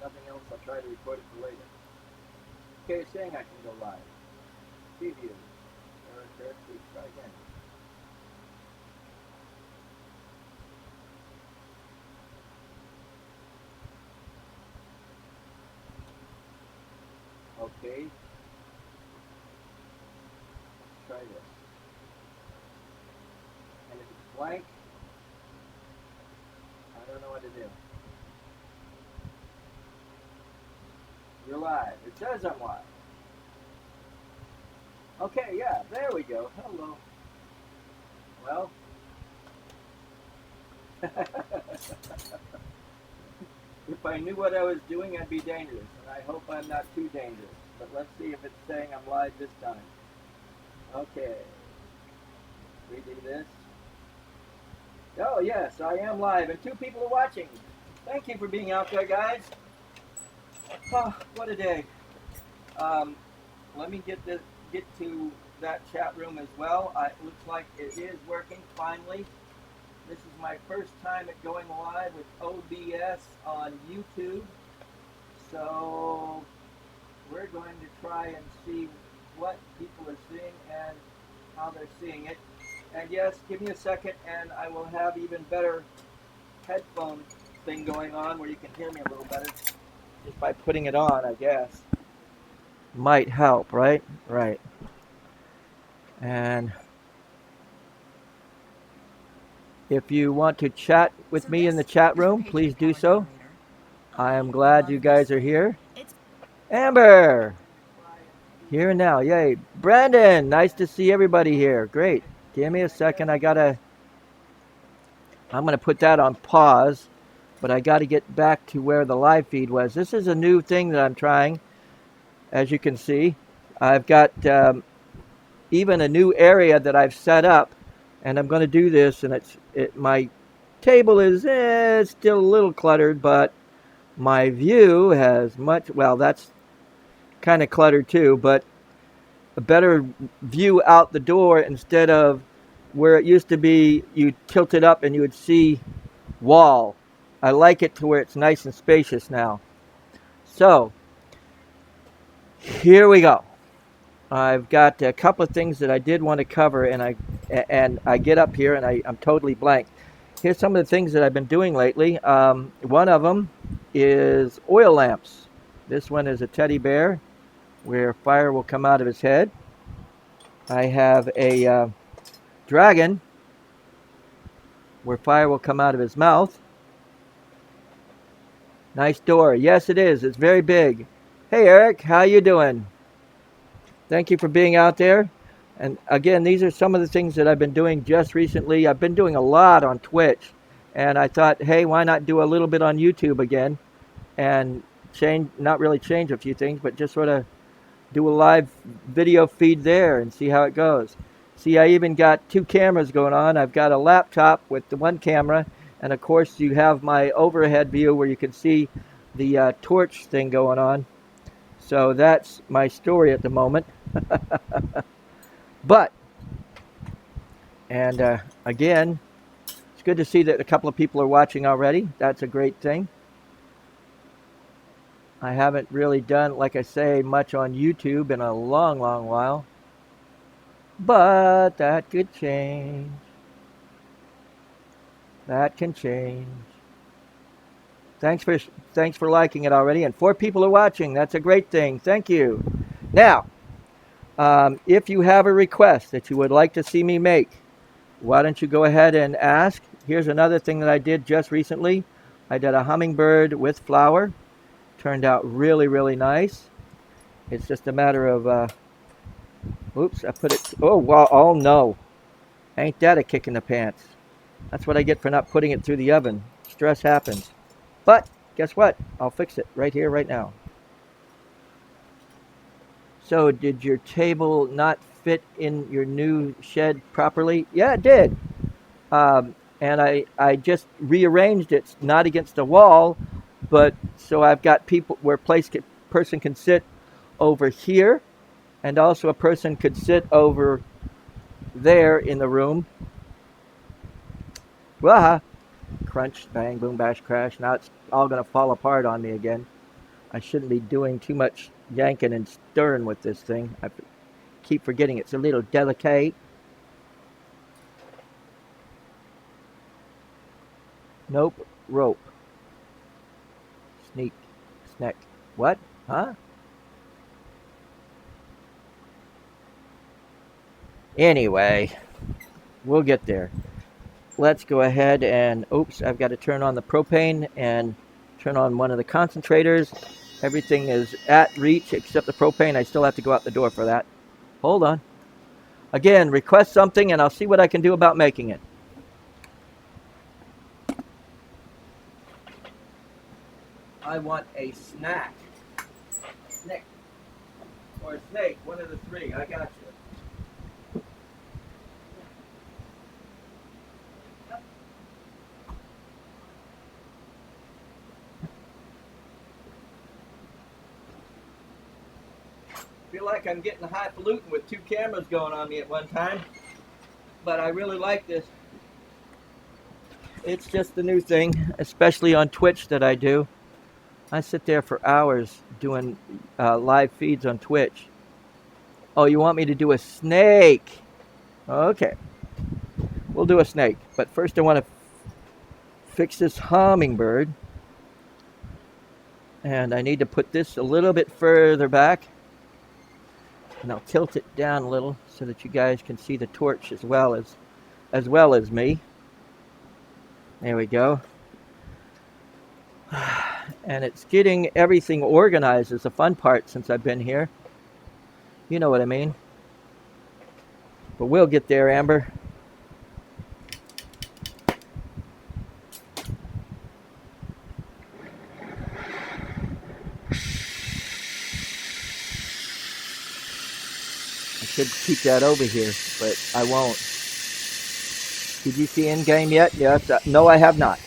nothing else, I'll try to record it for later. Okay, it's saying I can go live. Preview. Error, please try again. Okay. Let's try this. And if it's blank, I don't know what to do. You're live. It says I'm live. Okay, yeah, there we go. Hello. Well. If I knew what I was doing, I'd be dangerous. And I hope I'm not too dangerous. But let's see if it's saying I'm live this time. Okay. Redo this. Oh, yes, I am live. And 2 people are watching. Thank you for being out there, guys. Oh, what a day. Let me get to that chat room as well. It looks like it is working finally. This is my first time at going live with OBS on YouTube. So we're going to try and see what people are seeing and how they're seeing it. And yes, give me a second and I will have even better headphone thing going on where you can hear me a little better. Just by putting it on, I guess. Might help, right? Right. And if you want to chat with me in the chat room, please do so. I am glad you guys are here. Amber! Here and now, yay. Brandon, nice to see everybody here. Great. Give me a second. I'm going to put that on pause, but I got to get back to where the live feed was. This is a new thing that I'm trying, as you can see. I've got even a new area that I've set up, and I'm going to do this, and my table is still a little cluttered, but my view has well, that's kind of cluttered too, but a better view out the door instead of where it used to be you tilt it up and you would see wall. I like it to where it's nice and spacious now. So here we go. I've got a couple of things that I did want to cover, and I get up here and I'm totally blank. Here's some of the things that I've been doing lately. One of them is oil lamps. This one is a teddy bear where fire will come out of his head. I have a dragon where fire will come out of his mouth. Nice door. Yes, it is. It's very big. Hey, Eric, how you doing? Thank you for being out there. And again, these are some of the things that I've been doing just recently. I've been doing a lot on Twitch, and I thought, hey, why not do a little bit on YouTube again and not really change a few things, but just sort of do a live video feed there and see how it goes. See, I even got 2 cameras going on. I've got a laptop with the 1 camera, and of course you have my overhead view where you can see the torch thing going on. So that's my story at the moment. But, and again, it's good to see that a couple of people are watching already. That's a great thing. I haven't really done, like I say, much on YouTube in a long, long while. But that could change. That can change. Thanks for liking it already. And 4 people are watching. That's a great thing. Thank you. Now, if you have a request that you would like to see me make, why don't you go ahead and ask. Here's another thing that I did just recently. I did a hummingbird with flower. Turned out really, really nice. It's just a matter of, oops, I put it, oh, wow, oh no. Ain't that a kick in the pants? That's what I get for not putting it through the oven. Stress happens. But guess what? I'll fix it right here, right now. So did your table not fit in your new shed properly? Yeah, it did. And I just rearranged it, not against the wall, but so I've got people where person can sit over here, and also a person could sit over there in the room. Waha! Crunch, bang, boom, bash, crash. Now it's all going to fall apart on me again. I shouldn't be doing too much yanking and stirring with this thing. I keep forgetting it's a little delicate. Nope, rope. Sneak, snack. What? Huh? Anyway, we'll get there. Let's go ahead and, oops, I've got to turn on the propane and turn on one of the concentrators. Everything is at reach except the propane. I still have to go out the door for that. Hold on. Again, request something and I'll see what I can do about making it. I want a snack. Snack. Or a snake, one of the three. I got you. Feel like I'm getting highfalutin with two cameras going on me at one time, but I really like this. It's just the new thing, especially on Twitch that I do. I sit there for hours doing live feeds on Twitch. Oh, you want me to do a snake? Okay, we'll do a snake, but first I want to fix this hummingbird, and I need to put this a little bit further back. And I'll tilt it down a little so that you guys can see the torch as well as me. There we go. And it's getting everything organized is the fun part since I've been here. You know what I mean. But we'll get there, Amber. I should keep that over here, but I won't. Did you see in-game yet? Yes. No, I have not.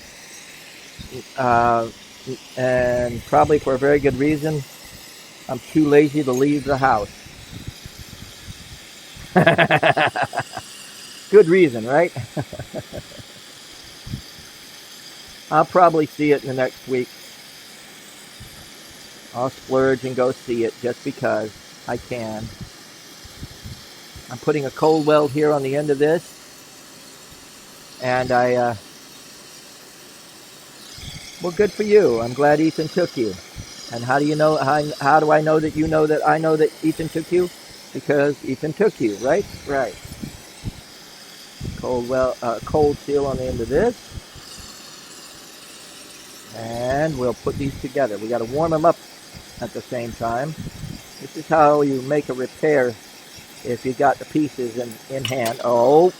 And probably for a very good reason. I'm too lazy to leave the house. Good reason, right? I'll probably see it in the next week. I'll splurge and go see it just because I can. I'm putting a cold weld here on the end of this. And well, good for you. I'm glad Ethan took you. And how do you know? How do I know that you know that I know that Ethan took you? Because Ethan took you, right? Right. Cold seal on the end of this. And we'll put these together. We got to warm them up at the same time. This is how you make a repair if you got the pieces in hand. Oh.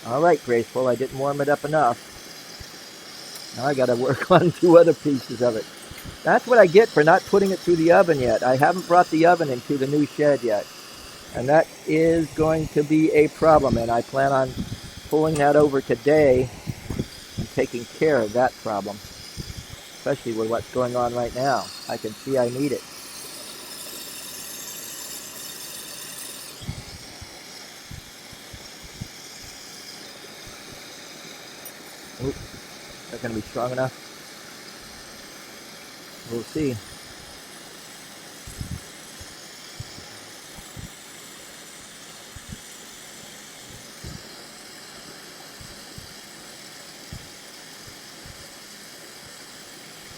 All right, Graceful. I didn't warm it up enough. Now I got to work on two other pieces of it. That's what I get for not putting it through the oven yet. I haven't brought the oven into the new shed yet. And that is going to be a problem. And I plan on pulling that over today and taking care of that problem. Especially with what's going on right now. I can see I need it. Oops. Is that going to be strong enough? We'll see.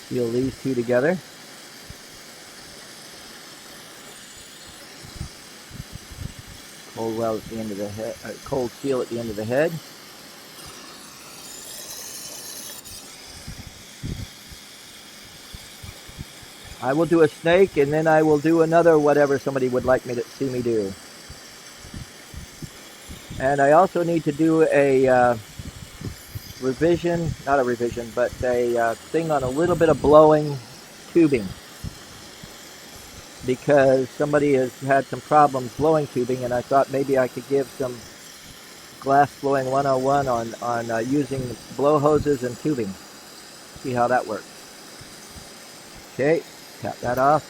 Seal these two together. Cold weld at the end of the head. Cold seal at the end of the head. I will do a snake, and then I will do another whatever somebody would like me to see me do. And I also need to do a revision, not a revision, but a thing on a little bit of blowing tubing. Because somebody has had some problems blowing tubing, and I thought maybe I could give some glass blowing 101 on using blow hoses and tubing. See how that works. Okay. Tap that off.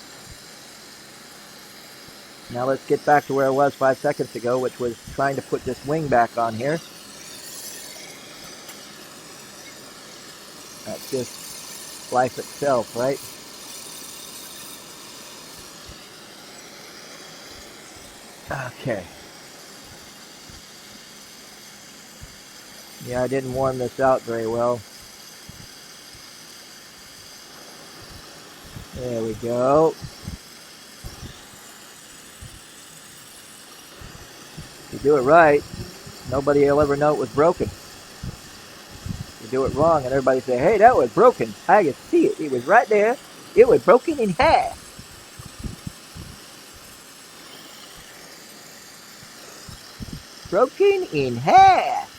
Now let's get back to where I was 5 seconds ago, which was trying to put this wing back on here. That's just life itself, right? Okay. Yeah, I didn't warm this out very well. There we go. If you do it right, nobody will ever know it was broken. You do it wrong and everybody say, hey, that was broken. I can see it. It was right there. It was broken in half. Broken in half.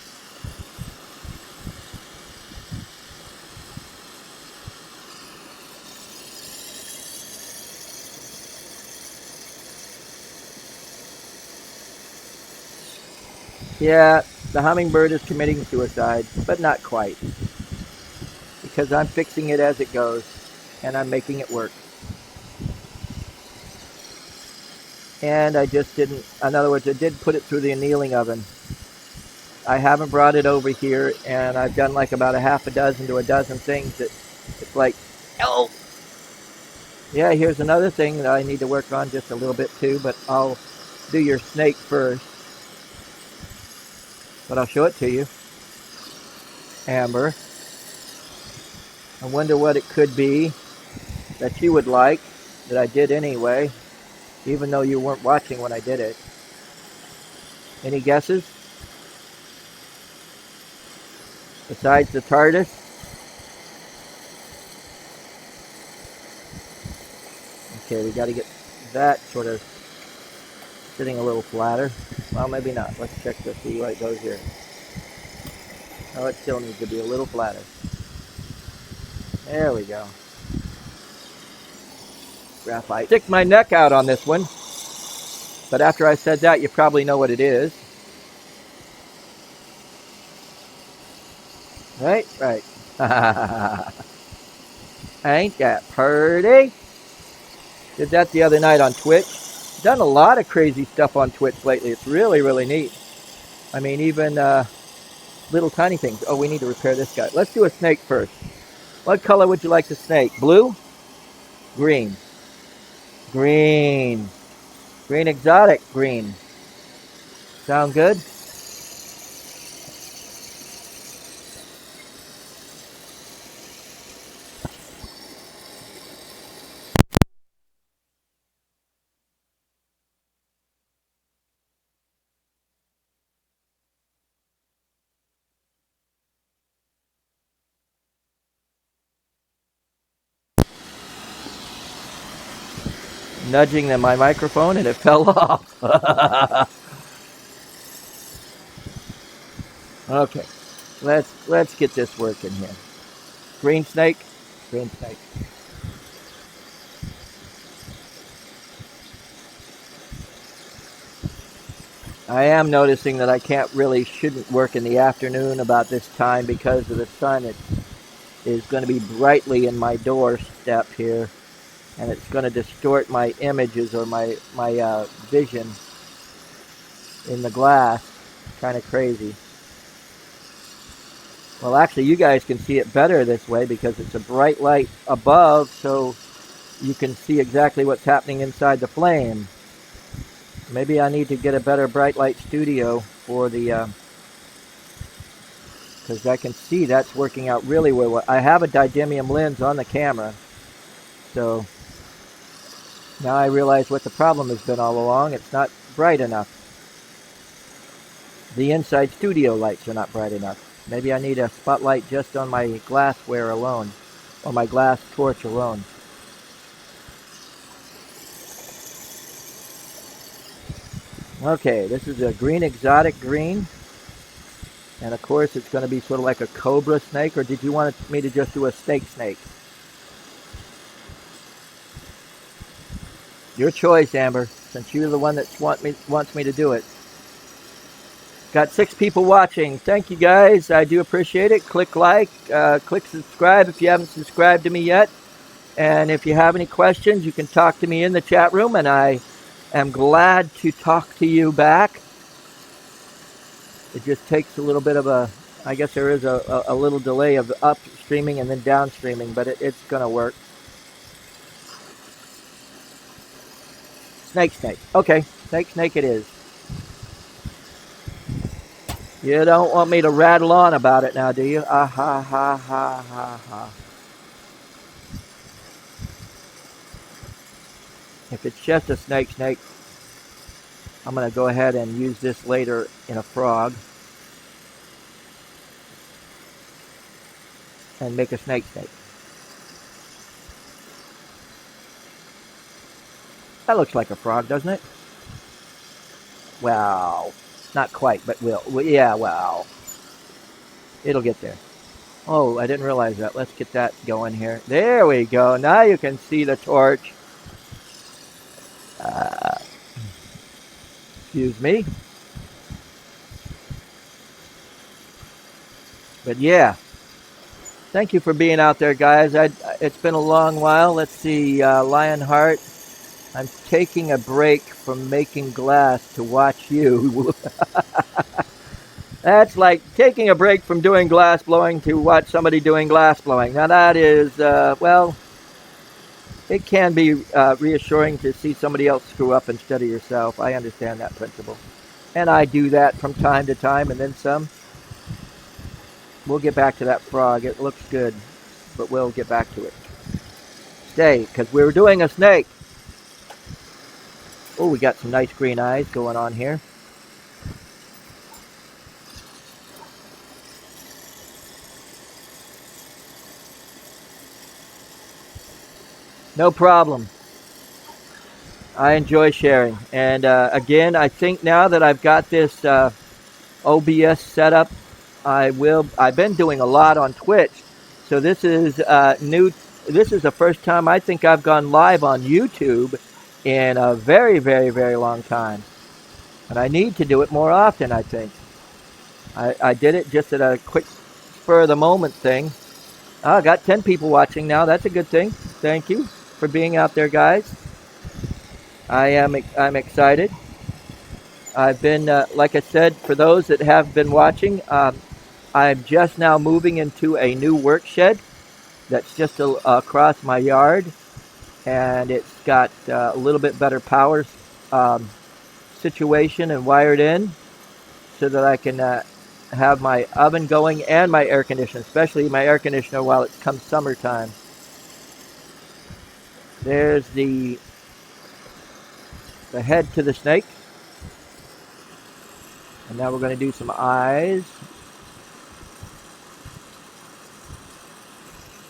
Yeah, the hummingbird is committing suicide, but not quite. Because I'm fixing it as it goes, and I'm making it work. And I just didn't, in other words, I did put it through the annealing oven. I haven't brought it over here, and I've done like about a half a dozen to a dozen things that it's like, oh! Yeah, here's another thing that I need to work on just a little bit too, but I'll do your snake first. But I'll show it to you. Amber. I wonder what it could be that you would like, that I did anyway, even though you weren't watching when I did it. Any guesses? Besides the TARDIS? Okay, we got to get that sort of sitting a little flatter. Well, maybe not. Let's check to see what it goes here. Oh, it still needs to be a little flatter. There we go. Graphite. Stick my neck out on this one. But after I said that, you probably know what it is. Right? Right. Ain't that pretty? Did that the other night on Twitch. Done a lot of crazy stuff on Twitch lately. It's really, really neat. I mean, even little tiny things. Oh, we need to repair this guy. Let's do a snake first. What color would you like the snake? Blue? Green. Green. Green exotic green. Sound good? Nudging my microphone and it fell off. Okay, let's get this working here. Green snake, green snake. I am noticing that I shouldn't work in the afternoon about this time because of the sun. It is going to be brightly in my doorstep here, and it's going to distort my images or my vision in the glass. Kind of crazy. Well, actually, you guys can see it better this way because it's a bright light above, so you can see exactly what's happening inside the flame. Maybe I need to get a better bright light studio for the, because I can see that's working out really well. I have a didymium lens on the camera, so now I realize what the problem has been all along. It's not bright enough. The inside studio lights are not bright enough. Maybe I need a spotlight just on my glassware alone, or my glass torch alone. Okay, this is a green exotic green. And of course it's going to be sort of like a cobra snake, or did you want me to just do a snake? Your choice, Amber, since you're the one that wants me to do it. Got 6 people watching. Thank you guys. I do appreciate it. Click like, click subscribe if you haven't subscribed to me yet. And if you have any questions, you can talk to me in the chat room, and I am glad to talk to you back. It just takes a little bit of I guess there is a little delay of upstreaming and then downstreaming, but it's going to work. Snake. Okay, snake it is. You don't want me to rattle on about it now, do you? Ah ha ha ha ha ha. If it's just a snake, I'm going to go ahead and use this later in a frog. And make a snake. That looks like a frog, doesn't it? Well, not quite, but yeah, well, it'll get there. Oh, I didn't realize that. Let's get that going here. There we go. Now you can see the torch. Excuse me. But yeah, thank you for being out there, guys. It's been a long while. Let's see, Lionheart. I'm taking a break from making glass to watch you. That's like taking a break from doing glass blowing to watch somebody doing glass blowing. Now that is, well, it can be reassuring to see somebody else screw up instead of yourself. I understand that principle. And I do that from time to time and then some. We'll get back to that frog. It looks good, but we'll get back to it. Stay, because we were doing a snake. Oh, we got some nice green eyes going on here. No problem. I enjoy sharing. And again, I think now that I've got this OBS set up, I've been doing a lot on Twitch. So this is new. This is the first time I think I've gone live on YouTube in a very, very, very long time. And I need to do it more often, I think. I did it just at a quick spur of the moment thing. I got 10 people watching now. That's a good thing. Thank you for being out there, guys. I'm excited. I've been, like I said, for those that have been watching, I'm just now moving into a new work shed that's just across my yard. And it's got a little bit better power situation and wired in so that I can have my oven going and my air conditioner, especially my air conditioner while it comes summertime. There's the head to the snake. And now we're going to do some eyes.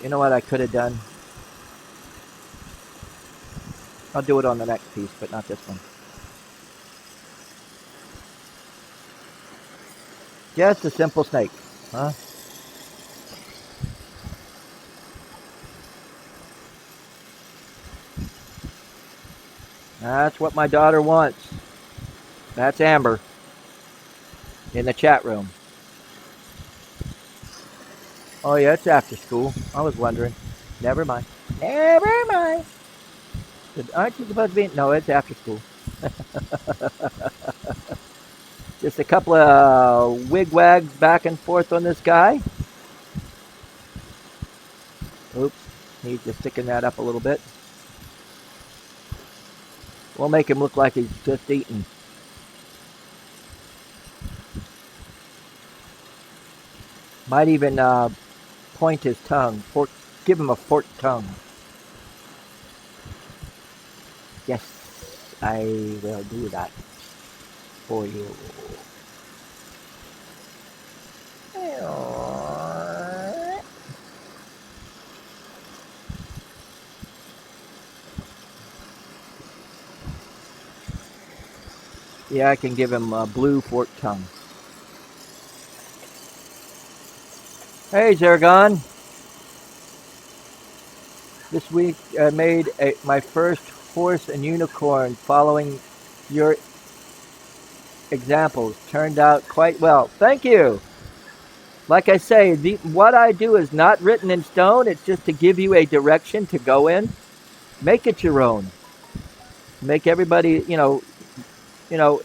You know what I could have done? I'll do it on the next piece, but not this one. Just a simple snake, huh? That's what my daughter wants. That's Amber in the chat room. Oh yeah, it's after school. I was wondering. Never mind. Never mind. Aren't you supposed to be? No, it's after school. Just a couple of wigwags back and forth on this guy. Oops, need to thicken that up a little bit. We'll make him look like he's just eaten. Might even point his tongue. Give him a forked tongue. Yes, I will do that for you. Yeah, I can give him a blue forked tongue. Hey, Zergon. This week I made my first horse and unicorn following your examples. Turned out quite well. Thank you. Like I say, what I do is not written in stone. It's just to give you a direction to go in. Make it your own. Make everybody, you know,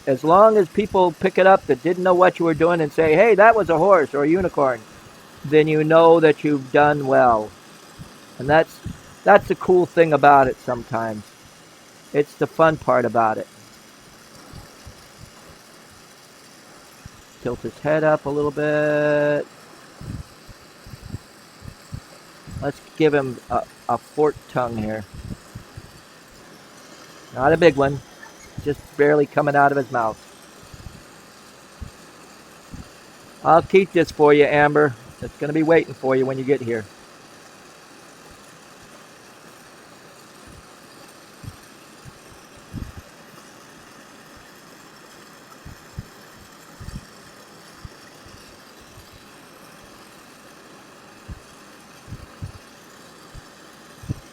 as long as people pick it up that didn't know what you were doing and say, hey, that was a horse or a unicorn, then you know that you've done well. And that's the cool thing about it sometimes. It's the fun part about it. Tilt his head up a little bit. Let's give him a forked tongue here. Not a big one, just barely coming out of his mouth. I'll keep this for you, Amber. It's going to be waiting for you when you get here.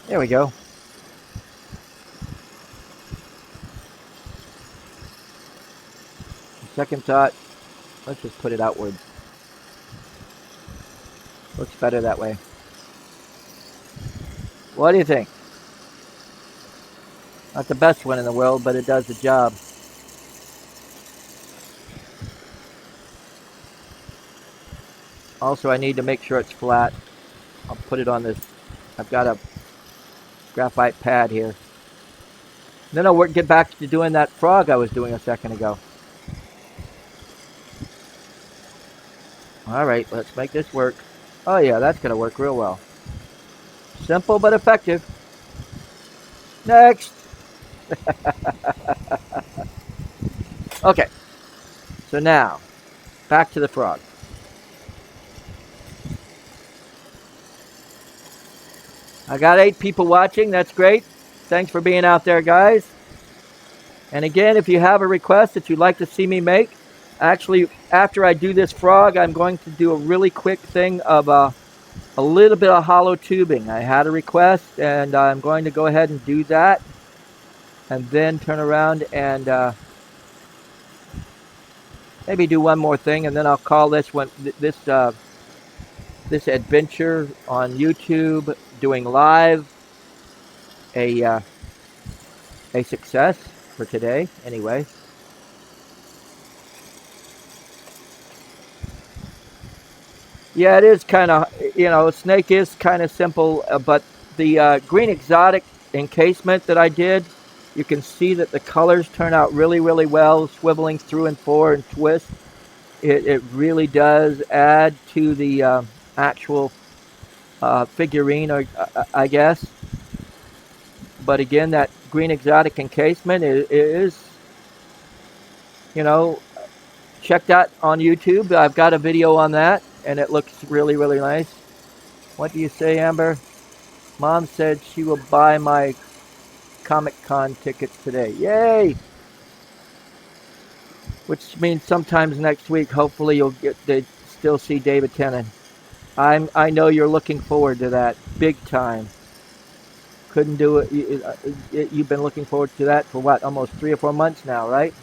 There we go. Second thought, let's just put it outward. Looks better that way. What do you think? Not the best one in the world, but it does the job. Also, I need to make sure it's flat. I'll put it on this. I've got a graphite pad here. Then I'll get back to doing that frog I was doing a second ago. Alright, let's make this work. Oh yeah, that's going to work real well. Simple but effective. Next! Okay, so now, back to the frog. I got 8 people watching, that's great. Thanks for being out there, guys. And again, if you have a request that you'd like to see me make, actually, after I do this frog, I'm going to do a really quick thing of a little bit of hollow tubing. I had a request, and I'm going to go ahead and do that. And then turn around and maybe do one more thing, and then I'll call this one this adventure on YouTube doing live a success for today. Anyway. Yeah, it is kind of, snake is kind of simple, but the green exotic encasement that I did, you can see that the colors turn out really, really well, swiveling through and for and twist. It really does add to the actual figurine, or I guess. But again, that green exotic encasement is, check that on YouTube. I've got a video on that, and it looks really, really nice. What do you say, Amber? Mom said she will buy my Comic-Con tickets today. Yay! Which means sometimes next week, hopefully you'll still see David Tennant. I know you're looking forward to that big time. Couldn't do it. You've been looking forward to that for what? Almost 3 or 4 months now, right?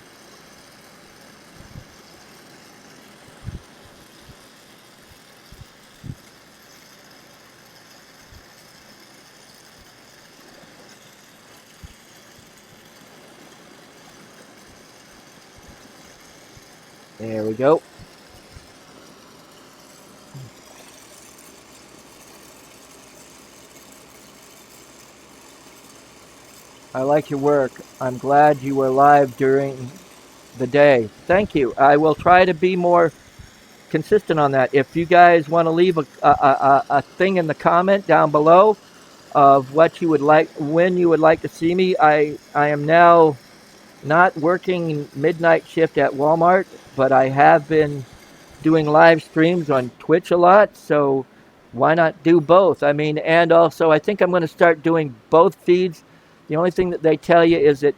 There we go. I like your work. I'm glad you were live during the day. Thank you. I will try to be more consistent on that. If you guys want to leave a thing in the comment down below of what you would like, when you would like to see me, I am now not working midnight shift at Walmart, but I have been doing live streams on Twitch a lot, so why not do both? I mean, and also I think I'm going to start doing both feeds. The only thing that they tell you is that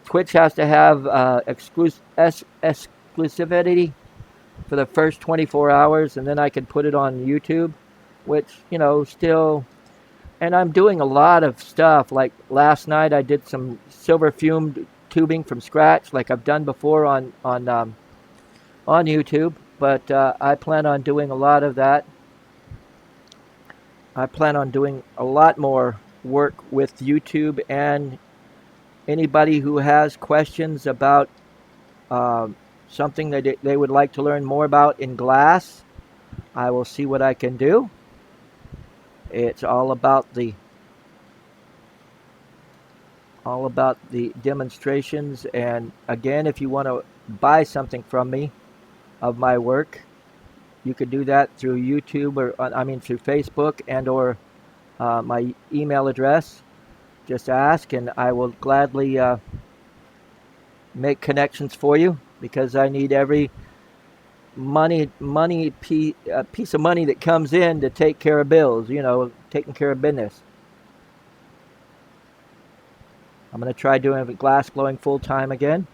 Twitch has to have exclusivity for the first 24 hours, and then I can put it on YouTube, which, still, and I'm doing a lot of stuff. Like last night I did some silver fumed tubing from scratch, like I've done before on YouTube, but I plan on doing a lot of that. I plan on doing a lot more work with YouTube, and anybody who has questions about something that they would like to learn more about in glass, I will see what I can do. It's all about the all about the demonstrations. And again, if you want to buy something from me of my work, you could do that through YouTube or through Facebook and or my email address. Just ask, and I will gladly make connections for you, because I need every piece of money that comes in to take care of bills. Taking care of business. I'm going to try doing glass blowing full time again.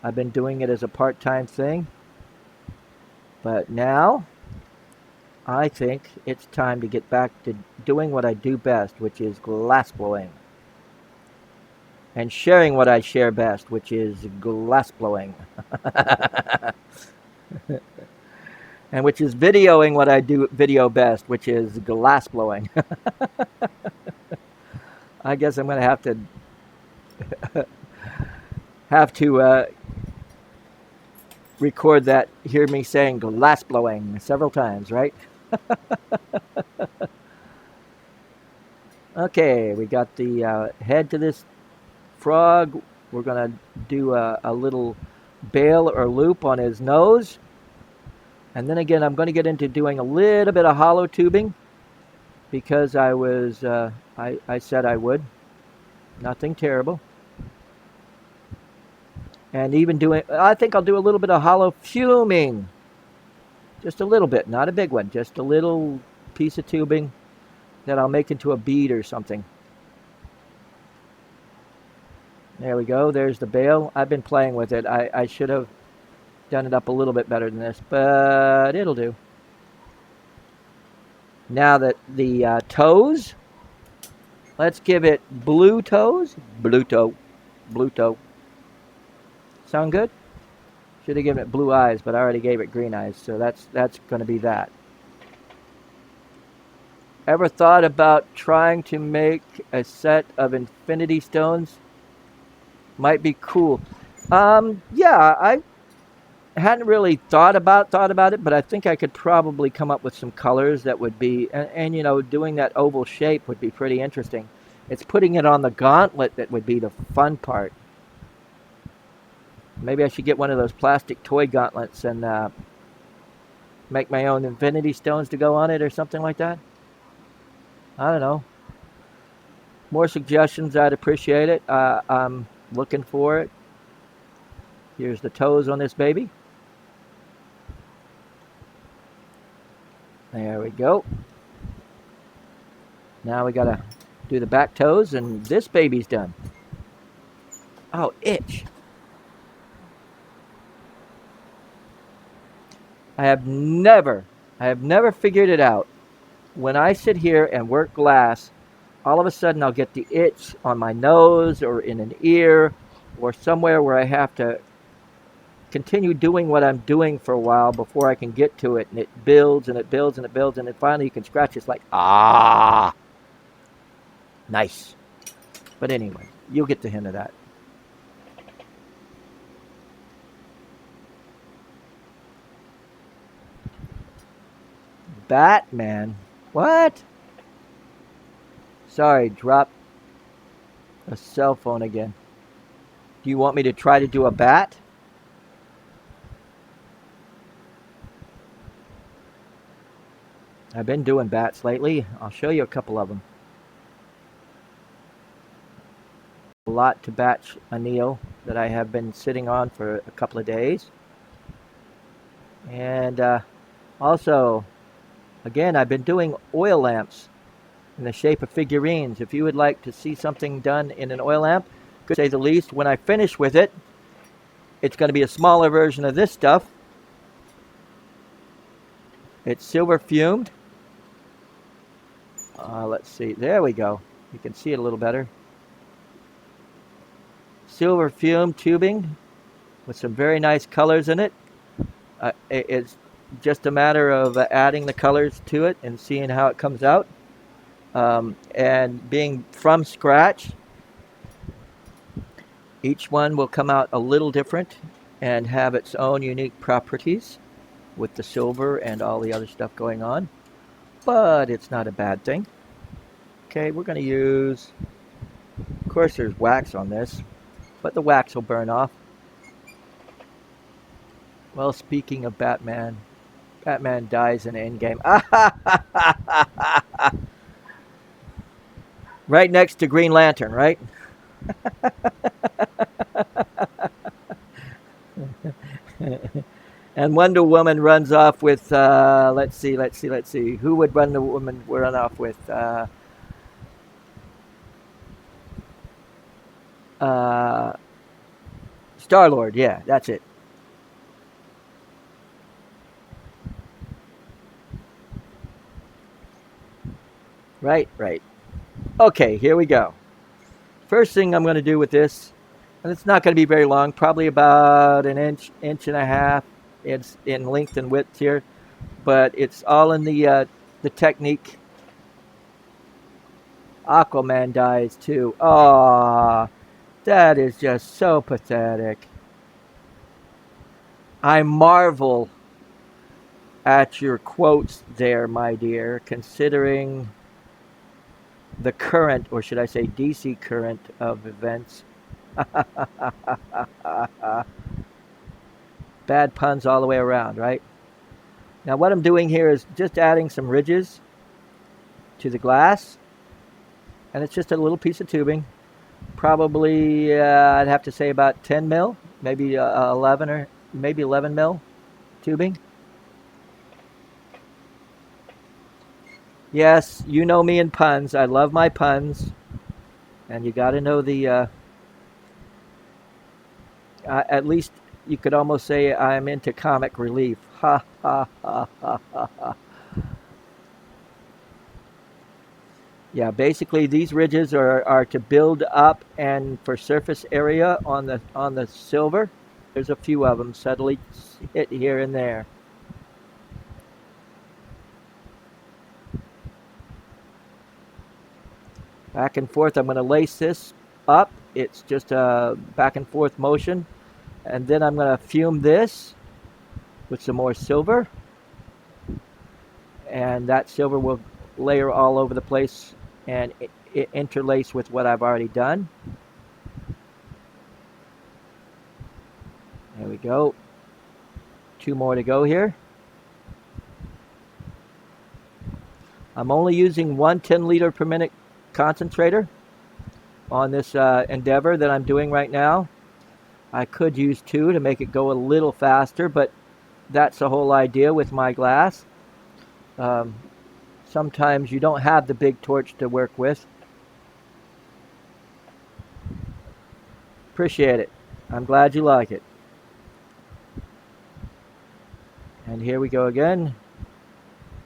I've been doing it as a part-time thing, but now I think it's time to get back to doing what I do best, which is glass blowing, and sharing what I share best, which is glass blowing. And which is videoing what I do video best, which is glass blowing. I guess I'm going to have to record that, hear me saying glass blowing several times, right? Okay, we got the head to this frog. We're going to do a little bail or loop on his nose. And then again, I'm going to get into doing a little bit of hollow tubing, because I said I would. Nothing terrible. And even I think I'll do a little bit of hollow fuming. Just a little bit, not a big one. Just a little piece of tubing that I'll make into a bead or something. There we go. There's the bail. I've been playing with it. I should have done it up a little bit better than this, but it'll do. Now that the toes, let's give it blue toes. Blue toe. Blue toe. Sound good? Should have given it blue eyes, but I already gave it green eyes, so that's going to be that. Ever thought about trying to make a set of infinity stones? Might be cool. Yeah, I hadn't really thought about it, but I think I could probably come up with some colors that would be, and doing that oval shape would be pretty interesting. It's putting it on the gauntlet that would be the fun part. Maybe I should get one of those plastic toy gauntlets and make my own infinity stones to go on it or something like that. I don't know. More suggestions, I'd appreciate it. I'm looking for it. Here's the toes on this baby. There we go. Now we gotta do the back toes, and this baby's done. Oh, itch. I have never figured it out. When I sit here and work glass, all of a sudden I'll get the itch on my nose or in an ear or somewhere where I have to continue doing what I'm doing for a while before I can get to it, and it builds and it builds and it builds, and then finally you can scratch. It's like, nice. But anyway, you'll get the hint of that. Batman? What? Sorry, drop a cell phone again. Do you want me to try to do a bat? I've been doing bats lately. I'll show you a couple of them. A lot to batch anneal that I have been sitting on for a couple of days. And also, again, I've been doing oil lamps in the shape of figurines. If you would like to see something done in an oil lamp, to say the least, when I finish with it, it's going to be a smaller version of this stuff. It's silver fumed. Let's see. There we go. You can see it a little better. Silver fumed tubing with some very nice colors in it. It's just a matter of adding the colors to it and seeing how it comes out. And being from scratch, each one will come out a little different and have its own unique properties with the silver and all the other stuff going on. But it's not a bad thing. Okay, we're going to use course, there's wax on this, but the wax will burn off. Well, speaking of Batman, Batman dies in Endgame. Right next to Green Lantern, right? And Wonder Woman runs off with, let's see. Who would Wonder Woman run off with? Star-Lord, yeah, that's it. Right. Okay, here we go. First thing I'm going to do with this, and it's not going to be very long, probably about an inch and a half. It's in length and width here, but it's all in the technique. Aquaman dies too. Aww, that is just so pathetic. I marvel at your quotes there, my dear, considering the current, or should I say DC current of events. Bad puns all the way around, right? Now what I'm doing here is just adding some ridges to the glass, and it's just a little piece of tubing, probably I'd have to say about 10 mil, maybe 11 or maybe 11 mil tubing. Yes, you know me and puns. I love my puns. And you got to know the, at least you could almost say I'm into comic relief. Ha, ha, ha, ha, ha, ha. Yeah, basically these ridges are to build up and for surface area on the silver. There's a few of them subtly hit here and there. Back and forth, I'm going to lace this up. It's just a back and forth motion. And then I'm going to fume this with some more silver. And that silver will layer all over the place and interlace with what I've already done. There we go. 2 more to go here. I'm only using 1 10-liter per minute concentrator on this endeavor that I'm doing right now. I could use 2 to make it go a little faster, but that's the whole idea with my glass. Sometimes you don't have the big torch to work with. Appreciate it. I'm glad you like it. And here we go again.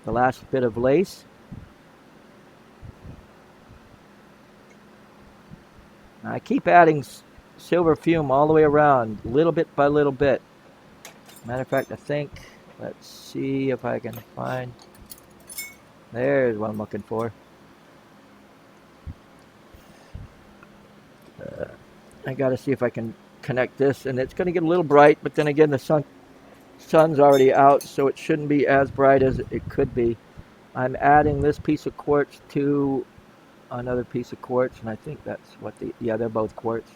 The last bit of lace. I keep adding silver fume all the way around, little bit by little bit. Matter of fact, I think, let's see if I can find, there's what I'm looking for. I gotta see if I can connect this, and it's gonna get a little bright, but then again, the sun's already out, so it shouldn't be as bright as it could be. I'm adding this piece of quartz to another piece of quartz, and I think that's what they're both quartz.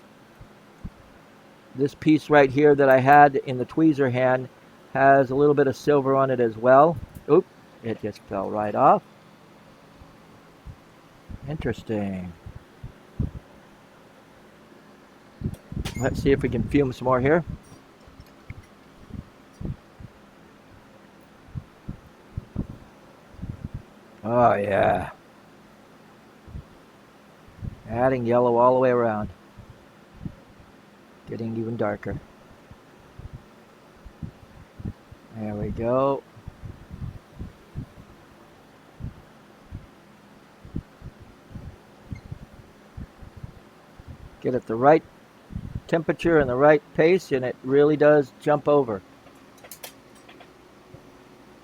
This piece right here that I had in the tweezer hand has a little bit of silver on it as well. Oop, it just fell right off. Interesting. Let's see if we can fume some more here. Oh yeah. Adding yellow all the way around. Getting even darker. There we go. Get it the right temperature and the right pace, and it really does jump over.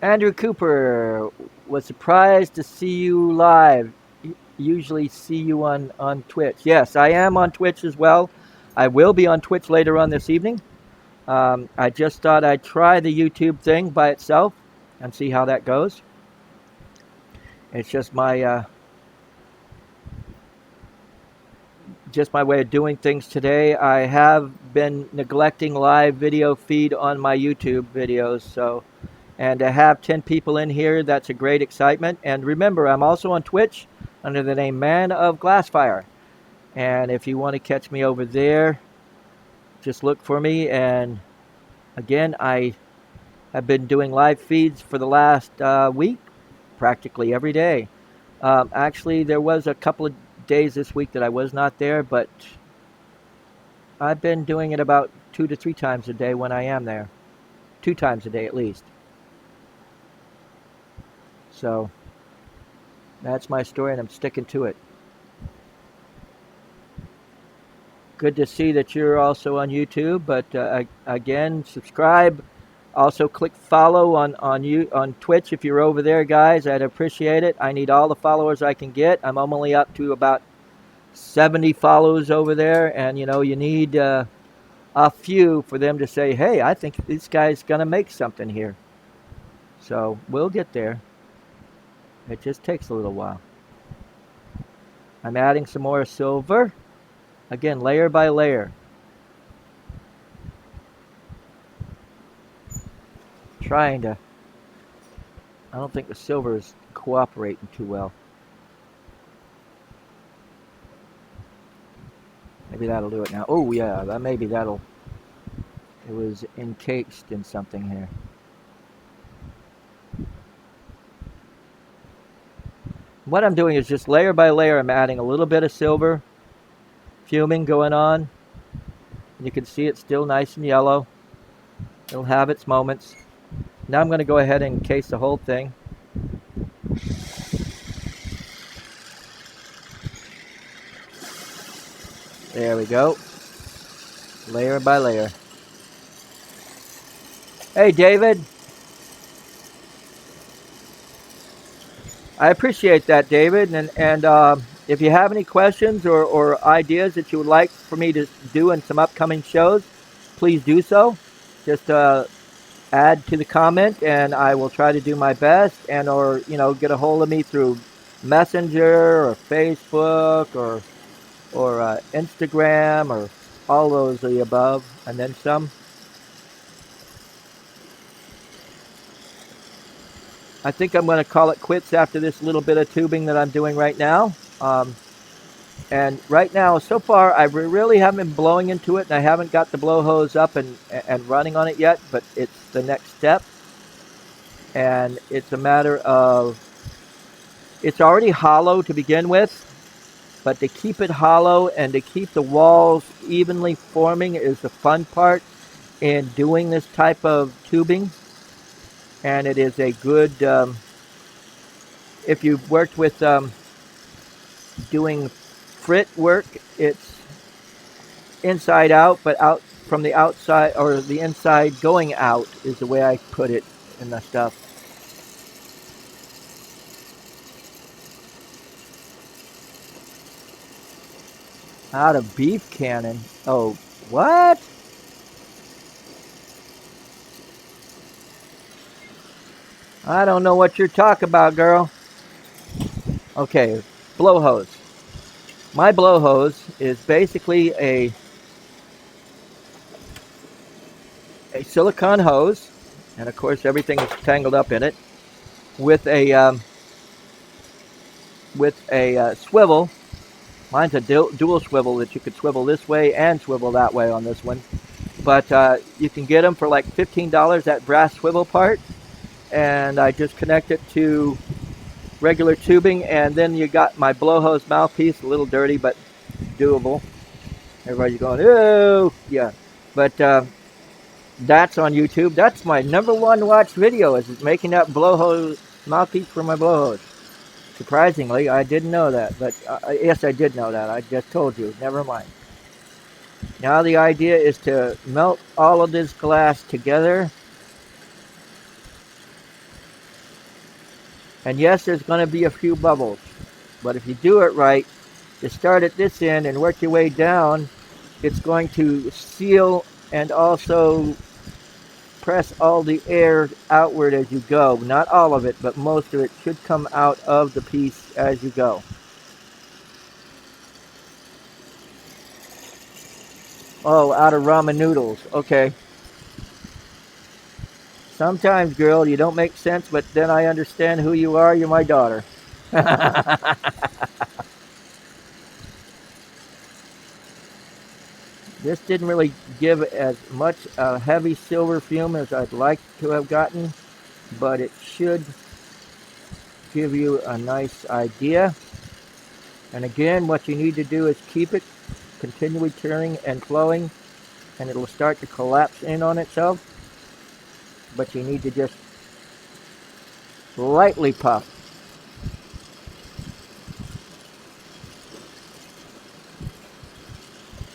Andrew Cooper, was surprised to see you live. Usually see you on Twitch. Yes, I am on Twitch as well. I will be on Twitch later on this evening. I just thought I'd try the YouTube thing by itself and see how that goes. It's just my just my way of doing things today. I have been neglecting live video feed on my YouTube videos, so, and to have 10 people in here, that's a great excitement. And remember, I'm also on Twitch under the name Man of Glassfire. And if you want to catch me over there, just look for me. And again, I have been doing live feeds for the last week, practically every day. Actually, there was a couple of days this week that I was not there, but I've been doing it about 2 to 3 times a day when I am there. 2 times a day at least. So that's my story, and I'm sticking to it. Good to see that you're also on YouTube, but again, subscribe. Also, click follow on Twitch if you're over there, guys. I'd appreciate it. I need all the followers I can get. I'm only up to about 70 follows over there, and you know, you need a few for them to say, hey, I think this guy's gonna make something here. So we'll get there. It just takes a little while. I'm adding some more silver, again, layer by layer. Trying to, I don't think the silver is cooperating too well. Maybe that'll do it now. Oh yeah, maybe that'll, it was encased in something here. What I'm doing is just layer by layer, I'm adding a little bit of silver, fuming going on. You can see it's still nice and yellow. It'll have its moments. Now I'm going to go ahead and encase the whole thing. There we go. Layer by layer. Hey, David. I appreciate that, David. And if you have any questions or ideas that you would like for me to do in some upcoming shows, please do so. Just add to the comment, and I will try to do my best, and or you know, get a hold of me through Messenger or Facebook or Instagram or all those of the above, and then some. I think I'm going to call it quits after this little bit of tubing that I'm doing right now. And right now, so far, I really haven't been blowing into it, and I haven't got the blow hose up and running on it yet, but it's the next step. And it's a matter of, it's already hollow to begin with, but to keep it hollow and to keep the walls evenly forming is the fun part in doing this type of tubing. And it is a good, if you've worked with doing frit work, it's inside out, but out from the outside, or the inside going out is the way I put it in the stuff. Out of beef cannon. Oh, what? I don't know what you're talking about, girl. Okay, blow hose. My blow hose is basically a silicone hose, and of course everything is tangled up in it, with a swivel. Mine's a dual swivel that you could swivel this way and swivel that way on this one. But you can get them for like $15, that brass swivel part. And I just connect it to regular tubing, and then you got my blow hose mouthpiece, a little dirty but doable. Everybody's going, oh yeah, but that's on YouTube. That's my #1 watched video, is making that blow hose mouthpiece for my blow hose. Surprisingly, I didn't know that, but yes, I did know that. I just told you. Never mind. Now the idea is to melt all of this glass together. And yes, there's going to be a few bubbles, but if you do it right, you start at this end and work your way down, it's going to seal and also press all the air outward as you go. Not all of it, but most of it should come out of the piece as you go. Oh, out of ramen noodles. Okay. Sometimes, girl, you don't make sense, but then I understand who you are. You're my daughter. This didn't really give as much heavy silver fume as I'd like to have gotten, but it should give you a nice idea. And again, what you need to do is keep it continually turning and flowing, and it'll start to collapse in on itself. But you need to just lightly puff.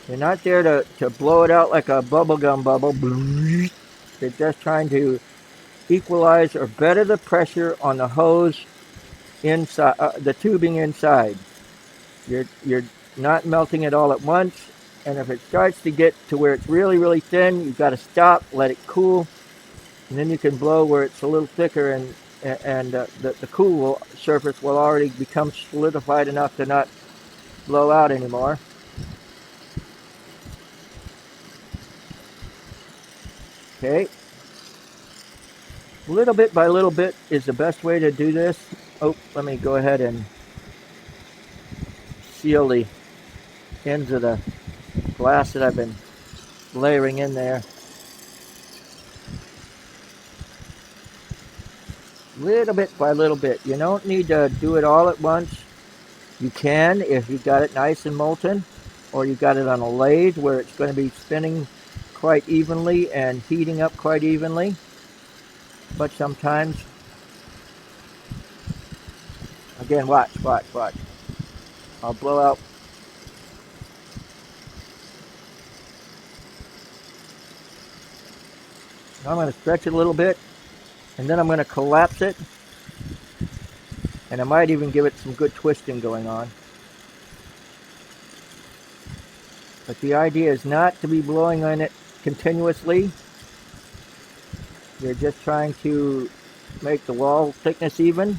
You're not there to blow it out like a bubblegum bubble. You're just trying to equalize or better the pressure on the hose inside, the tubing inside. You're not melting it all at once, and if it starts to get to where it's really, really thin, you've got to stop, let it cool, and then you can blow where it's a little thicker, and the cool surface will already become solidified enough to not blow out anymore. Okay. Little bit by little bit is the best way to do this. Oh, let me go ahead and seal the ends of the glass that I've been layering in there. Little bit by little bit. You don't need to do it all at once. You can if you've got it nice and molten, or you've got it on a lathe where it's going to be spinning quite evenly and heating up quite evenly. But sometimes, again, watch. I'll blow out. I'm going to stretch it a little bit, and then I'm going to collapse it, and I might even give it some good twisting going on. But the idea is not to be blowing on it continuously. You're just trying to make the wall thickness even.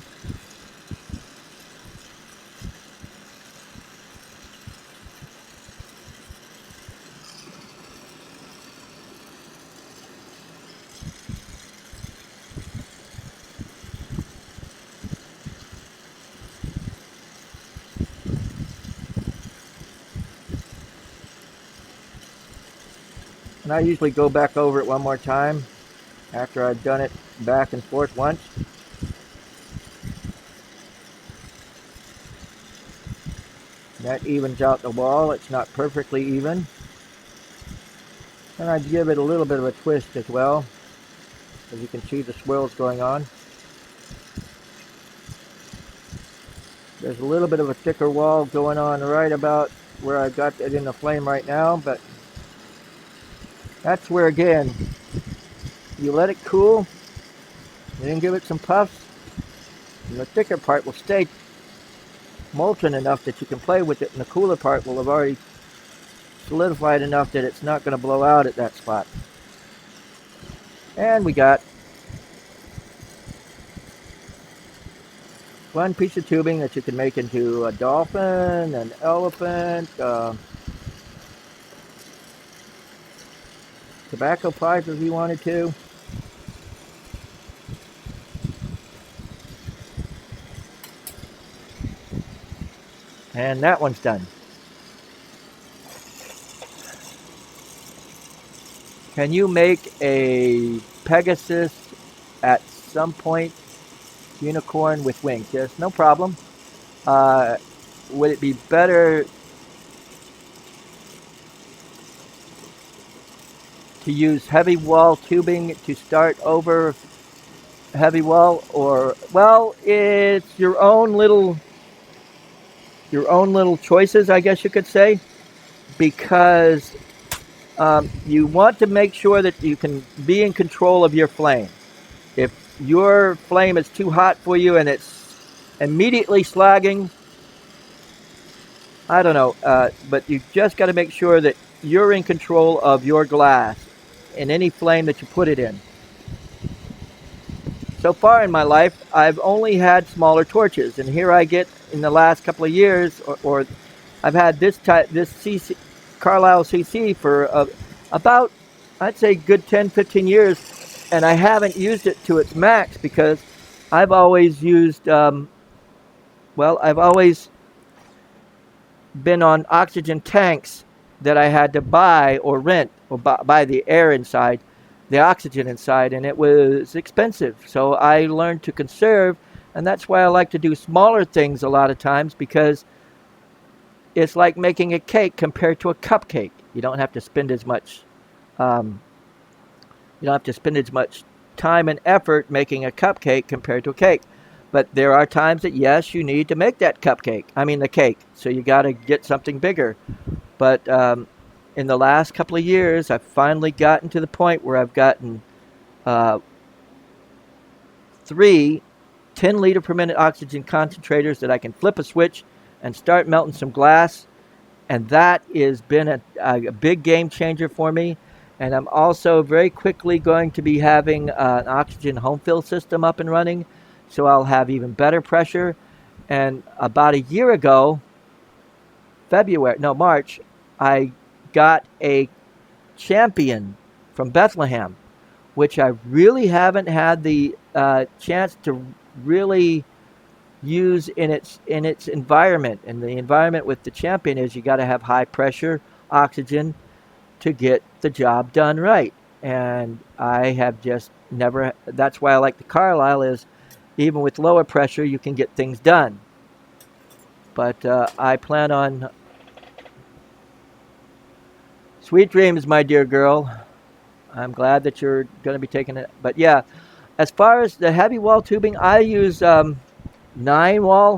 And I usually go back over it one more time after I've done it back and forth once. That evens out the wall. It's not perfectly even. And I give it a little bit of a twist as well, as you can see the swirls going on. There's a little bit of a thicker wall going on right about where I've got it in the flame right now, but that's where, again, you let it cool, and then give it some puffs, and the thicker part will stay molten enough that you can play with it, and the cooler part will have already solidified enough that it's not going to blow out at that spot. And we got one piece of tubing that you can make into a dolphin, an elephant, tobacco pipe if you wanted to. And that one's done. Can you make a Pegasus at some point unicorn with wings? Yes, no problem. Would it be better to use heavy wall tubing to start over heavy wall, or, well, it's your own little choices, I guess you could say, because you want to make sure that you can be in control of your flame. If your flame is too hot for you and it's immediately slagging, I don't know, but you just got to make sure that you're in control of your glass in any flame that you put it in. So far in my life, I've only had smaller torches, and here I get in the last couple of years, or I've had this Carlisle CC for about, I'd say, good 10, 15 years, and I haven't used it to its max because I've always used, I've always been on oxygen tanks that I had to buy or rent or buy the air inside, the oxygen inside, and it was expensive. So I learned to conserve, and that's why I like to do smaller things a lot of times, because it's like making a cake compared to a cupcake. You don't have to spend as much time and effort making a cupcake compared to a cake. But there are times that, yes, you need to make that the cake. So you got to get something bigger. But in the last couple of years, I've finally gotten to the point where I've gotten 3 10-liter per minute oxygen concentrators that I can flip a switch and start melting some glass. And that has been a big game changer for me. And I'm also very quickly going to be having an oxygen home fill system up and running. So I'll have even better pressure. And about a year ago, March, I got a Champion from Bethlehem, which I really haven't had the chance to really use in its environment. And the environment with the Champion is you got to have high pressure oxygen to get the job done right. And I have just never, that's why I like the Carlisle, is even with lower pressure you can get things done. But I plan on, sweet dreams, my dear girl. I'm glad that you're going to be taking it. But yeah, as far as the heavy wall tubing, I use 9 mil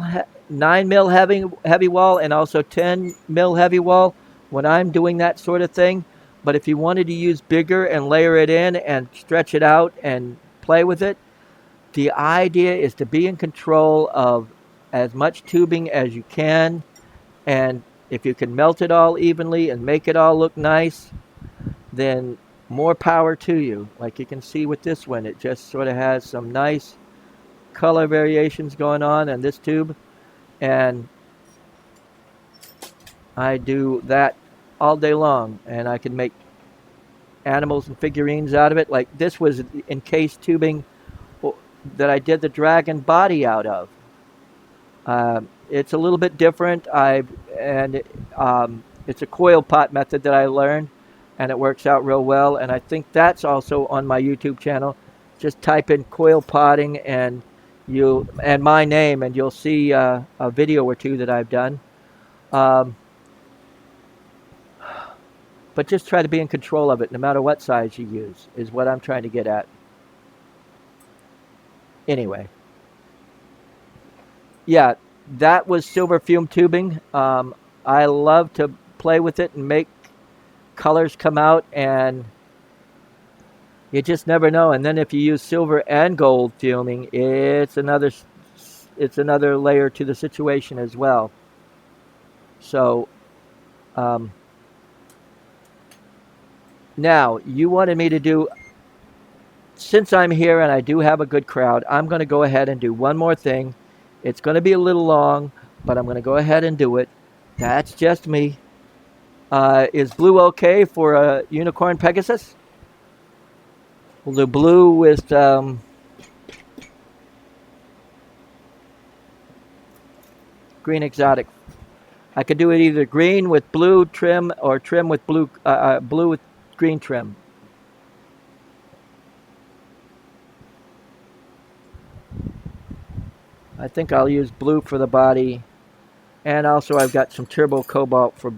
heavy wall and also 10 mil heavy wall when I'm doing that sort of thing. But if you wanted to use bigger and layer it in and stretch it out and play with it, the idea is to be in control of as much tubing as you can. And if you can melt it all evenly and make it all look nice, then more power to you. Like you can see with this one, it just sort of has some nice color variations going on in this tube. And I do that all day long, and I can make animals and figurines out of it. Like this was encased tubing that I did the dragon body out of. It's a little bit different. It's a coil pot method that I learned, and it works out real well. And I think that's also on my YouTube channel. Just type in coil potting and my name, and you'll see a video or two that I've done. But just try to be in control of it, no matter what size you use, is what I'm trying to get at. Anyway. Yeah, that was silver fume tubing. I love to play with it and make colors come out, and you just never know. And then if you use silver and gold fuming, it's another layer to the situation as well. So, now, you wanted me to do, since I'm here and I do have a good crowd, I'm going to go ahead and do one more thing. It's going to be a little long, but I'm going to go ahead and do it. That's just me. Is blue okay for a unicorn Pegasus? We'll do blue with green exotic. I could do it either green with blue trim or trim with blue with green trim. I think I'll use blue for the body, and also I've got some turbo cobalt for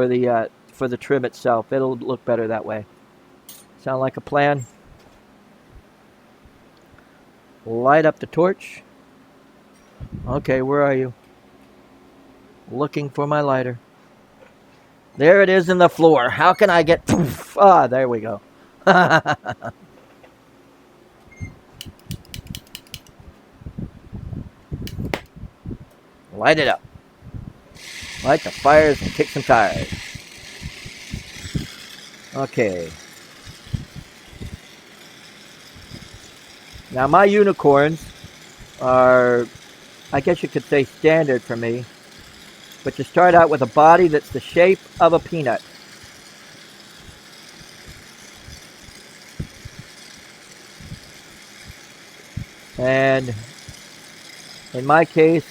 the trim itself. It'll look better that way. Sound like a plan? Light up the torch. Okay, where are you? Looking for my lighter. There it is in the floor. How can I get... Poof, there we go. Light it up. Light the fires and kick some tires. Okay. Now my unicorns are, I guess you could say, standard for me. But you start out with a body that's the shape of a peanut. And in my case,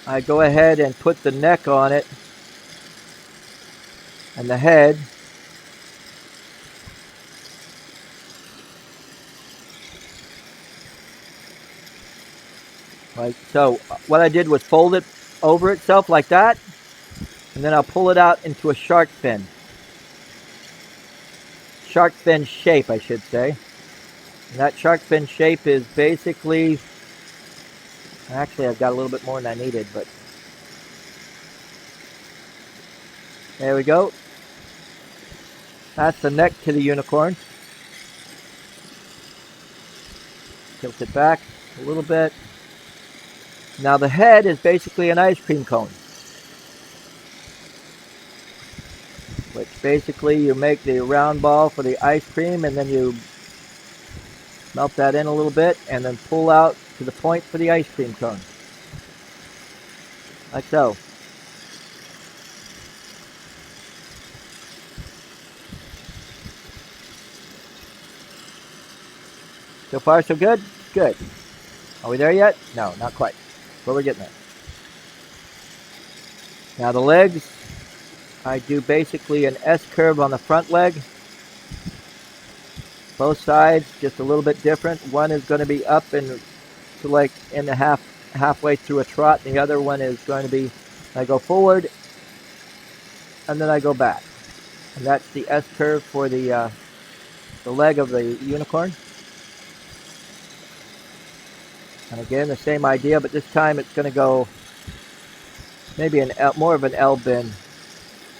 I go ahead and put the neck on it and the head. Like so. What I did was fold it over itself like that, and then I'll pull it out into a shark fin. Shark fin shape, I should say. And that shark fin shape is basically, actually I've got a little bit more than I needed, but there we go. That's the neck to the unicorn. Tilt it back a little bit. Now the head is basically an ice cream cone, which basically you make the round ball for the ice cream, and then you melt that in a little bit and then pull out to the point for the ice cream cone. Like so. So far so good? Good. Are we there yet? No, not quite. But we're getting there. Now the legs, I do basically an S curve on the front leg. Both sides, just a little bit different. One is going to be up and to like in the halfway through a trot. The other one is going to be, I go forward and then I go back. And that's the S curve for the leg of the unicorn. And again, the same idea, but this time it's going to go maybe more of an L bend.